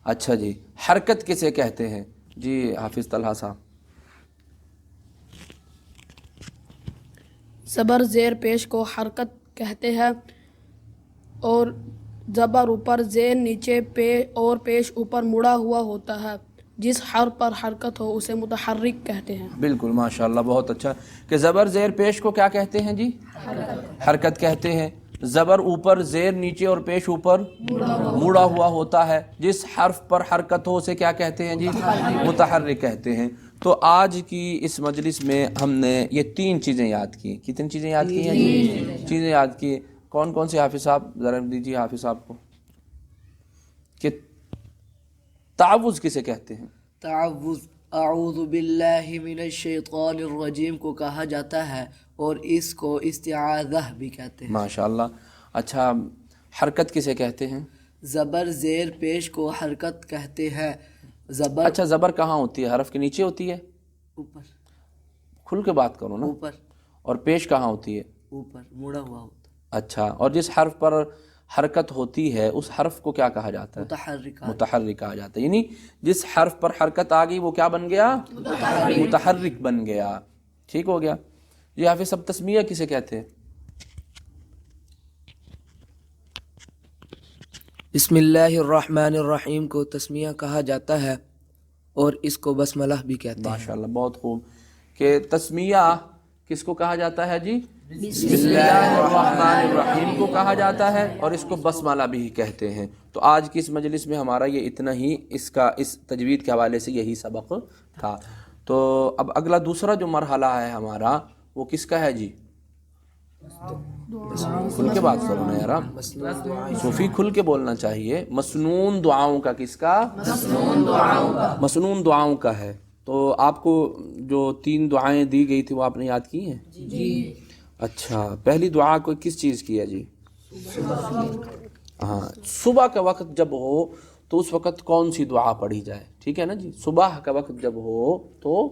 اچھا جی، حرکت کسے کہتے ہیں؟ جی حافظ طلحہ صاحب. زبر زیر پیش کو حرکت کہتے ہیں، اور زبر اوپر زیر نیچے اور پیش اوپر مڑا ہوا ہوتا ہے. جس حرف پر حرکت ہو اسے متحرک کہتے ہیں. بالکل ماشاءاللہ، بہت اچھا. کہ زبر زیر پیش کو کیا کہتے ہیں جی؟ حرکت کہتے ہیں. زبر اوپر زیر نیچے اور پیش اوپر مڑا ہوا ہوتا ہے. جس حرف پر حرکت ہو اسے کیا کہتے ہیں جی؟ متحرک کہتے ہیں. تو آج کی اس مجلس میں ہم نے یہ 3 چیزیں یاد کی. کتنی چیزیں یاد کی ہیں جی؟ چیزیں یاد کی. کون کون سے حافظ صاحب؟ ذرا دیجیے حافظ صاحب کو. کہ تعوذ کسے کہتے ہیں؟ تعوذ اعوذ باللہ من الشیطان الرجیم کو کہا جاتا ہے، اور اس کو استعاذہ بھی کہتے ہیں. ماشاءاللہ. اچھا، حرکت کسے کہتے ہیں؟ زبر زیر پیش کو حرکت کہتے ہیں. زبر اچھا، زبر کہاں ہوتی ہے؟ حرف کے نیچے ہوتی ہے؟ اوپر. کھل کے بات کرو نا. اوپر. اور پیش کہاں ہوتی ہے؟ اوپر مڑا ہوا ہوتا. اچھا، اور جس حرف پر حرکت ہوتی ہے اس حرف کو کیا کہا جاتا ہے؟ متحرک. متحرک کہا جاتا ہے. یعنی جس حرف پر حرکت آ گئی وہ کیا بن گیا؟ متحرک بن گیا. ٹھیک ہو گیا. یہ حافظ صاحب تسمیہ کسے کہتے ہیں؟ بسم اللہ الرحمن الرحیم کو تسمیہ کہا جاتا ہے، اور اس کو بسملہ بھی کہتے ہیں. ماشاءاللہ، بہت خوب. کہ تسمیہ کس کو کہا جاتا ہے جی؟ بسم اللہ الرحمن الرحیم کو کہا جاتا ہے، اور اس کو بسملہ بھی کہتے ہیں. تو آج کی اس مجلس میں ہمارا یہ اتنا ہی، اس تجوید کے حوالے سے یہی سبق تھا. تو اب اگلا دوسرا جو مرحلہ ہے ہمارا وہ کس کا ہے جی؟ کھل کے بات کرو نا یار، صوفی کھل کے بولنا چاہیے. مسنون دعاؤں کا. کس کا؟ مسنون دعاؤں کا ہے. تو آپ کو جو 3 دعائیں دی گئی تھی وہ آپ نے یاد کی ہیں؟ جی. اچھا، پہلی دعا کو کس چیز کی ہے جی؟ ہاں، صبح کا وقت جب ہو تو اس وقت کون سی دعا پڑھی جائے؟ ٹھیک ہے نا جی. صبح کا وقت جب ہو تو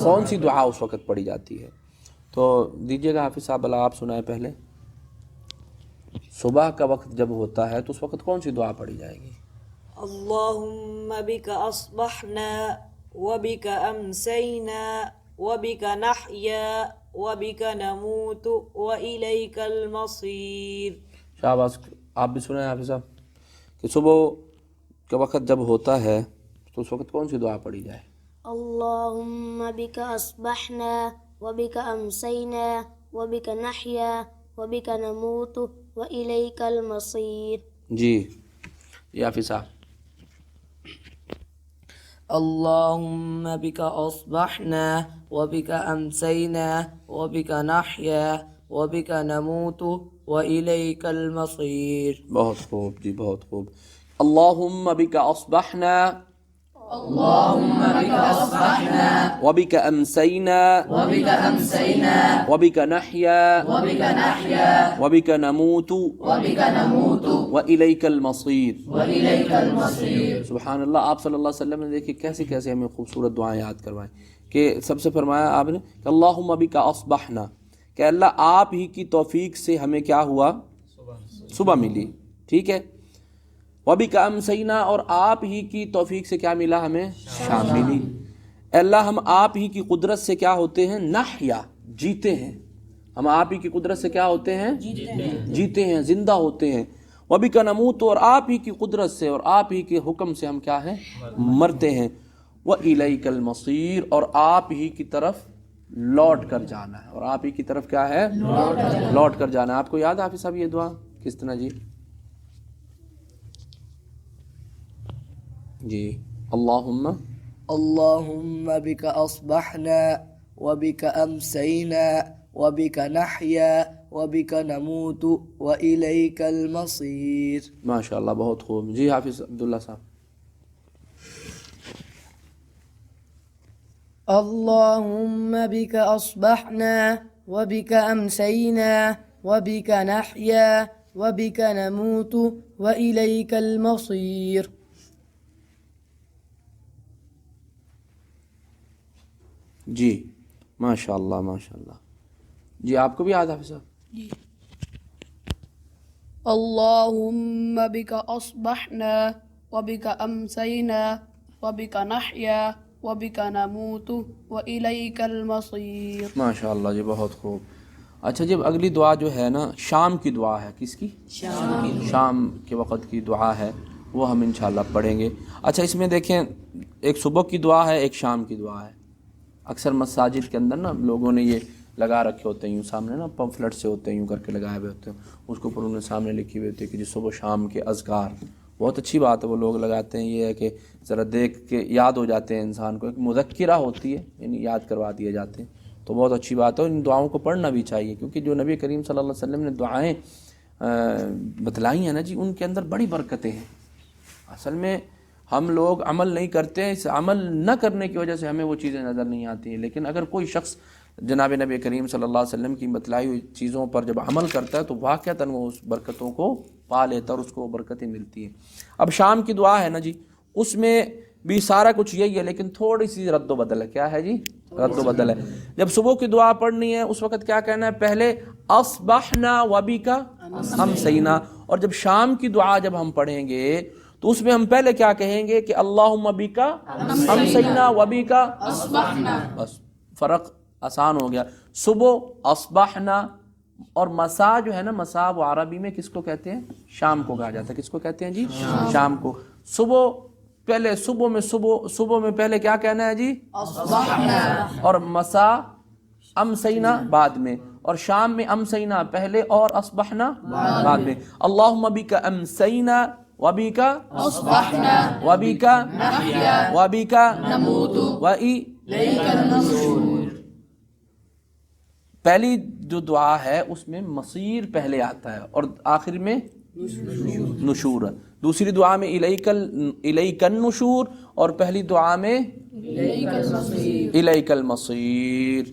کون سی دعا اس وقت پڑھی جاتی ہے؟ تو دیجیے گا حافظ صاحب، آپ سنائیں پہلے. صبح کا وقت جب ہوتا ہے تو اس وقت کون سی دعا پڑھی جائے گی؟ اللہم بک اصبحنا وبک امسینا وبک نحیا وبک نموت والیک المصیر. شاباش. آپ بھی سنائیں حافظ صاحب کہ صبح کا وقت جب ہوتا ہے تو اس وقت کون سی دعا پڑھی جائے؟ اللہم بک اصبحنا وبک امسینا وبک نحیا وبک نموت والیک المصیر. جی حافظ صاحب. اللہم بک اصبحنا وبک امسینا وبک نحیا وبک نموت والیک المصیر. بہت خوب جی، بہت خوب. اللہم بک اصبحنا اللہم بک اصبحنا وبک امسینا وبک امسینا وبک نحیا وبک نحیا وبک نموت وبک نموت والیک المصیر. والیک المصیر. سبحان اللہ. آپ صلی اللہ علیہ وسلم نے دیکھیں کیسے کیسے ہمیں خوبصورت دعائیں یاد کروائیں. کہ سب سے فرمایا آپ نے کہ اللہم بک اصبحنا، کہ اللہ آپ ہی کی توفیق سے ہمیں کیا ہوا؟ صبح ملی. ٹھیک ہے. وبک امسینا، اور آپ ہی کی توفیق سے کیا ملا؟ ہمیں شام ملی. اللہ ہم آپ ہی کی قدرت سے کیا ہوتے ہیں؟ نحیا، جیتے ہیں. ہم آپ ہی کی قدرت سے کیا ہوتے ہیں؟ جیتے ہیں، زندہ ہوتے ہیں. وبک نموت، اور آپ ہی کی قدرت سے اور آپ ہی کے حکم سے ہم کیا ہیں؟ مرتے ہیں. والیک المصیر، اور آپ ہی کی طرف لوٹ کر جانا ہے. اور آپ ہی کی طرف کیا ہے؟ لوٹ کر جانا ہے. آپ کو یاد ہے حافظ صاحب یہ دعا کس طرح جی؟ جی. اللہم اللہم بک اصبحنا وبک امسینا وبک نحیا وبک نموت والیک المصیر. ماشاءاللہ، بہت خوب. جی حافظ عبداللہ صاحب. اللہم بک اصبحنا وبک امسینا وبک نحیا وبک نموت والیک المصیر. جی ماشاءاللہ ماشاءاللہ. جی آپ کو بھی یاد حافظ صاحب؟ جی. اللہم بک اصبحنا وبك أمسينا وبك نحيا وبك نموت وإليك المصير. ماشاء اللہ جی، بہت خوب. اچھا جی، اگلی دعا جو ہے نا شام کی دعا ہے. کس کی؟ شام کے وقت کی دعا ہے، وہ ہم انشاءاللہ پڑھیں گے. اچھا اس میں دیکھیں، ایک صبح کی دعا ہے، ایک شام کی دعا ہے. اکثر مساجد کے اندر نا لوگوں نے یہ لگا رکھے ہوتے ہیں یوں سامنے نا، پمفلٹ سے ہوتے ہیں یوں کر کے لگائے ہوئے ہوتے ہیں، اس کے اوپر انہوں نے سامنے لکھی ہوئی ہوتی ہے کہ جی صبح شام کے اذکار. بہت اچھی بات ہے، وہ لوگ لگاتے ہیں. یہ ہے کہ ذرا دیکھ کے یاد ہو جاتے ہیں انسان کو، ایک مذکرہ ہوتی ہے، یعنی یاد کروا دیے جاتے ہیں. تو بہت اچھی بات ہے، ان دعاؤں کو پڑھنا بھی چاہیے، کیونکہ جو نبی کریم صلی اللہ علیہ وسلم نے دعائیں بتلائی ہیں نا جی، ان کے اندر بڑی برکتیں ہیں. اصل میں ہم لوگ عمل نہیں کرتے ہیں، اس عمل نہ کرنے کی وجہ سے ہمیں وہ چیزیں نظر نہیں آتی ہیں. لیکن اگر کوئی شخص جناب نبی کریم صلی اللہ علیہ وسلم کی بتلائی ہوئی چیزوں پر جب عمل کرتا ہے تو واقعتاً وہ اس برکتوں کو پا لیتا ہے اور اس کو وہ برکتیں ملتی ہیں. اب شام کی دعا ہے نا جی، اس میں بھی سارا کچھ یہی ہے، لیکن تھوڑی سی رد و بدل ہے. کیا ہے جی؟ رد و بدل ہے. جب صبح کی دعا پڑھنی ہے اس وقت کیا کہنا ہے؟ پہلے اصبحنا وبک امسینا. اور جب شام کی دعا جب ہم پڑھیں گے تو اس میں ہم پہلے کیا کہیں گے کہ اللہم بک امسینا وبک اصبحنا. بس فرق آسان ہو گیا. صبح اصبحنا اور مساء جو ہے نا، مساء وہ عربی میں کس کو کہتے ہیں؟ شام کو کہا جاتا ہے. کس کو کہتے ہیں جی؟ شام کو. صبح پہلے صبح میں پہلے کیا کہنا ہے جی؟ اصبحنا. اور مساء امسینا بعد میں، اور شام میں امسینا پہلے اور اصبحنا بعد میں. اللہم بک امسینا وبک اصبحنا وبک نحیا وبک نموت والیک النشور. پہلی جو دعا ہے اس میں مصیر پہلے آتا ہے اور آخر میں نشور. دوسری دعا میں الیک النشور اور پہلی دعا میں الیک المصیر.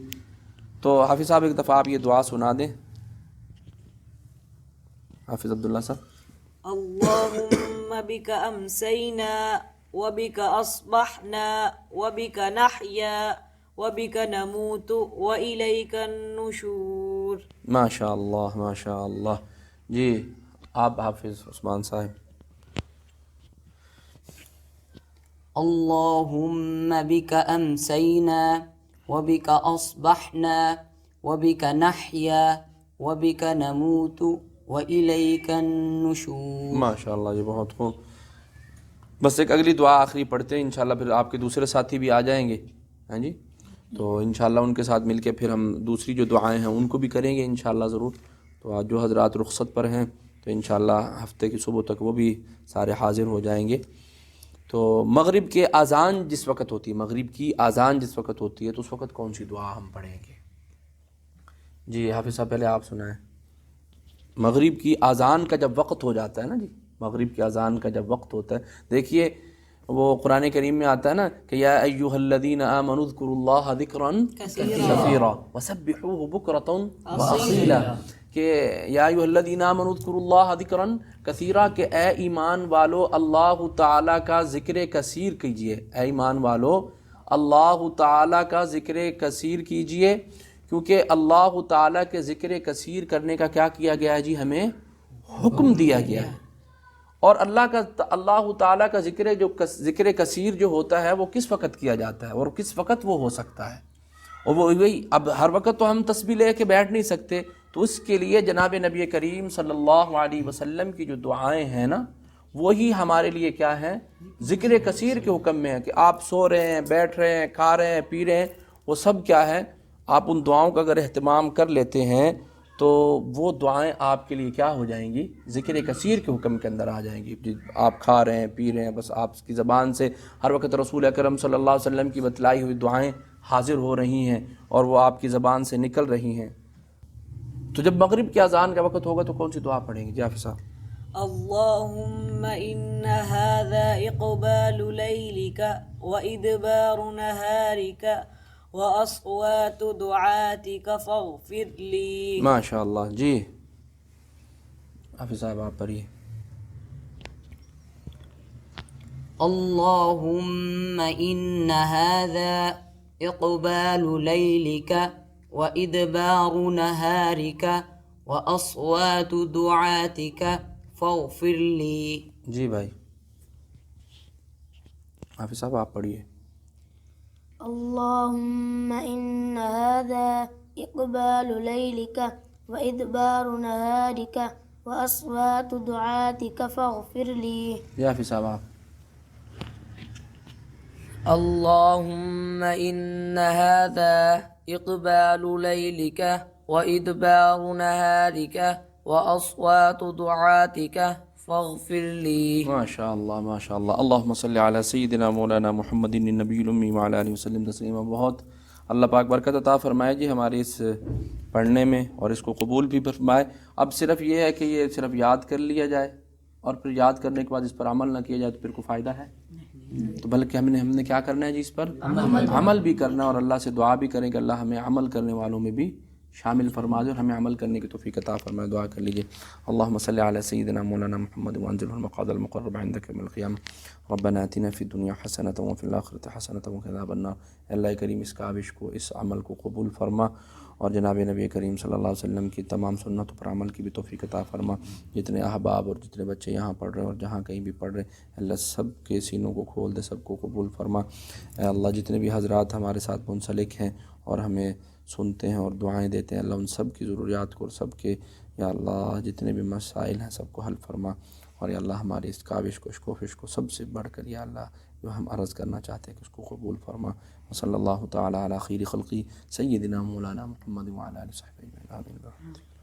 تو حافظ صاحب ایک دفعہ آپ یہ دعا سنا دیں. حافظ عبداللہ صاحب. اللہم بک امسینا وبک اصبحنا وبک نحیا وبک نموت والیک النشور. ماشاء اللہ ماشاء اللہ. جی آپ حافظ عثمان صاحب. اللہم بک امسینا وبک اصبحنا وبک نحیا وبک نموت والیک النشور. ماشاء اللہ جی، بہت خوب. بس ایک اگلی دعا آخری پڑھتے ہیں انشاءاللہ، پھر آپ کے دوسرے ساتھی بھی آ جائیں گے. ہاں جی، تو انشاءاللہ ان کے ساتھ مل کے پھر ہم دوسری جو دعائیں ہیں ان کو بھی کریں گے انشاءاللہ ضرور. تو آج جو حضرات رخصت پر ہیں تو انشاءاللہ ہفتے کی صبح تک وہ بھی سارے حاضر ہو جائیں گے. تو مغرب کے اذان جس وقت ہوتی ہے، مغرب کی اذان جس وقت ہوتی ہے تو اس وقت کون سی دعا ہم پڑھیں گے؟ جی حافظ صاحب پہلے آپ سنائیں. مغرب کی اذان کا جب وقت ہو جاتا ہے نا جی، مغرب کی اذان کا جب وقت ہوتا ہے، دیکھیے وہ قرآن کریم میں آتا ہے نا کہ یا ایھا الذین آمنوا اذکروا اللہ ذکرا کثیرا وسبحوہ بکرۃ واصیلا. کہ یا ایھا الذین آمنوا اذکروا اللہ ذکرا کثیرا، کہ اے ایمان والو اللہ تعالیٰ کا ذکر کثیر کیجئے. اے ایمان والو اللہ تعالیٰ کا ذکر کثیر کیجئے، کیونکہ اللہ تعالیٰ کے ذکر کثیر کرنے کا کیا کیا گیا ہے جی؟ ہمیں حکم دیا گیا ہے. اور اللہ تعالیٰ کا ذکر کثیر جو ہوتا ہے وہ کس وقت کیا جاتا ہے اور کس وقت وہ ہو سکتا ہے؟ اور وہ وہی، اب ہر وقت تو ہم تسبیح لے کے بیٹھ نہیں سکتے، تو اس کے لیے جناب نبی کریم صلی اللہ علیہ وسلم کی جو دعائیں ہیں نا، وہی ہمارے لیے کیا ہے؟ ذکر کثیر کے حکم میں ہے. کہ آپ سو رہے ہیں، بیٹھ رہے ہیں، کھا رہے ہیں، پی رہے ہیں، وہ سب کیا ہے؟ آپ ان دعاؤں کا اگر اہتمام کر لیتے ہیں تو وہ دعائیں آپ کے لیے کیا ہو جائیں گی؟ ذکر کثیر کے حکم کے اندر آ جائیں گی. آپ کھا رہے ہیں، پی رہے ہیں، بس آپ کی زبان سے ہر وقت رسول اکرم صلی اللہ علیہ وسلم کی بتلائی ہوئی دعائیں حاضر ہو رہی ہیں اور وہ آپ کی زبان سے نکل رہی ہیں. تو جب مغرب کی اذان کا وقت ہوگا تو کون سی دعا پڑھیں گے جی حافظ صاحب؟ اللہم ان هذا اقبال لیلک وادبار نہارک واصوات دعاتک فاغفر لی. ماشاء اللہ. جی حافظ صاحب آپ پڑھیے. اللہم ان هذا اقبال لیلک وادبار نہارک واصوات دعاتک فاغفر لی. جی بھائی. حافظ صاحب آپ پڑھیے. اللهم إن هذا إقبال ليلك وإدبار نهارك وأصوات دعاتك فاغفر لي. یا حافظ صاحب آپ. اللهم إن هذا إقبال ليلك وإدبار نهارك وأصوات دعاتك فاغفر لي. ماشاء اللہ ماشاء اللہ. اللہم صلی علی سیدنا مولانا محمد النبی الامی وعلی آلہ وسلم تسلیما. بہت اللہ پاک برکت عطا فرمائے جی ہمارے اس پڑھنے میں اور اس کو قبول بھی فرمائے. اب صرف یہ ہے کہ یہ صرف یاد کر لیا جائے اور پھر یاد کرنے کے بعد اس پر عمل نہ کیا جائے تو پھر کوئی فائدہ ہے؟ تو بلکہ ہم نے کیا کرنا ہے جی اس پر عمل بھی کرنا ہے اور اللہ سے دعا بھی کریں کہ اللہ ہمیں عمل کرنے والوں میں بھی شامل فرما دے اور ہمیں عمل کرنے کی توفیق عطا فرمائے. دعا کر لیجیے. اللہم صلی علی سیدنا مولانا محمد وانزلہ المقعد المقرب عندک یوم القیامہ ربنا آتنا فی الدنیا حسنۃ وفی الآخرۃ حسنۃ وقنا عذاب النار. اللہ کریم اس کاوش کو اس عمل کو قبول فرما اور جناب نبی کریم صلی اللہ علیہ وسلم کی تمام سنتوں پر عمل کی بھی توفیق عطا فرما. جتنے احباب اور جتنے بچے یہاں پڑھ رہے ہیں اور جہاں کہیں بھی پڑھ رہے ہیں اللہ سب کے سینوں کو کھول دے, سب کو قبول فرما. اے اللہ جتنے بھی حضرات ہمارے ساتھ منسلک ہیں اور ہمیں سنتے ہیں اور دعائیں دیتے ہیں اللہ ان سب کی ضروریات کو اور سب کے یا اللہ جتنے بھی مسائل ہیں سب کو حل فرما. اور یا اللہ ہماری اس کاوش کو اس کوشش کو سب سے بڑھ کر یا اللہ جو ہم عرض کرنا چاہتے ہیں کہ اس کو قبول فرما. وصلی اللہ تعالی علی خیر خلقی سیدنا مولانا محمد وعلی آلہ وصحبہ اجمعین. آمین.